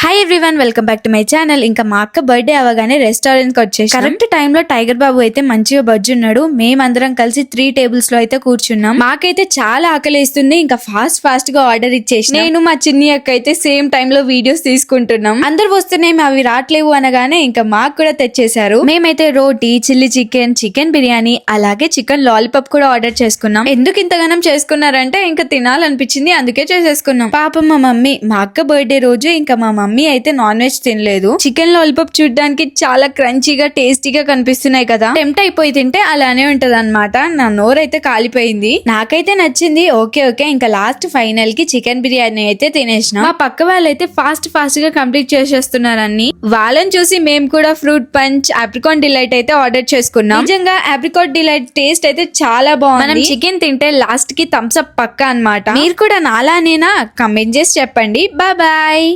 Hi everyone, welcome back to my channel. ఇంకా మా అక్క బర్త్డే అవగానే రెస్టారెంట్ కి వచ్చేసి కరెక్ట్ టైం లో టైగర్ బాబు అయితే మంచిగా బజ్జున్నాడు. మేమందరం కలిసి 3 టేబుల్స్ లో అయితే కూర్చున్నాం. మాకైతే చాలా ఆకలిస్తుంది. ఇంకా ఫాస్ట్ గా ఆర్డర్ ఇచ్చేసి నేను మా చిన్ని అక్క అయితే సేమ్ టైం లో వీడియోస్ తీసుకుంటున్నాం. అందరు వస్తున్నాయి, అవి రావట్లేవు అనగానే ఇంకా మాకు కూడా తెచ్చేశారు. మేమైతే రోటీ, చిల్లీ చికెన్, చికెన్ బిర్యానీ, అలాగే చికెన్ లాలీపాప్ కూడా ఆర్డర్ చేసుకున్నాం. ఎందుకు ఇంతగానం చేసుకున్నారంటే ఇంకా తినాలనిపించింది, అందుకే చేసేసుకున్నాం. పాపం మా మమ్మీ, మా అక్క బర్త్డే రోజు ఇంకా మా మమ్మీ అయితే నాన్ వెజ్ తినలేదు. చికెన్ లాలీపాప్ చూడడానికి చాలా క్రంచీగా, టేస్టీగా కనిపిస్తున్నాయి కదా, టెంప్ట్ అయిపోయి తింటే అలానే ఉంటది అనమాట. నా నోరైతే కాలిపోయింది. నాకైతే నచ్చింది. ఓకే ఇంకా లాస్ట్ ఫైనల్ కి చికెన్ బిర్యానీ అయితే తినేసిన. మా పక్క వాళ్ళైతే ఫాస్ట్ గా కంప్లీట్ చేసేస్తున్నారని వాళ్ళని చూసి మేము కూడా ఫ్రూట్ పంచ్, ఆప్రికాట్ డిలైట్ అయితే ఆర్డర్ చేసుకున్నాం. నిజంగా ఆప్రికాట్ డిలైట్ టేస్ట్ అయితే చాలా బాగుంది. మనం చికెన్ తింటే లాస్ట్ కి థమ్స్ అప్ పక్కా అన్నమాట. మీరు కూడా నాలానేనా? కమెంట్ చేసి చెప్పండి. బాయ్.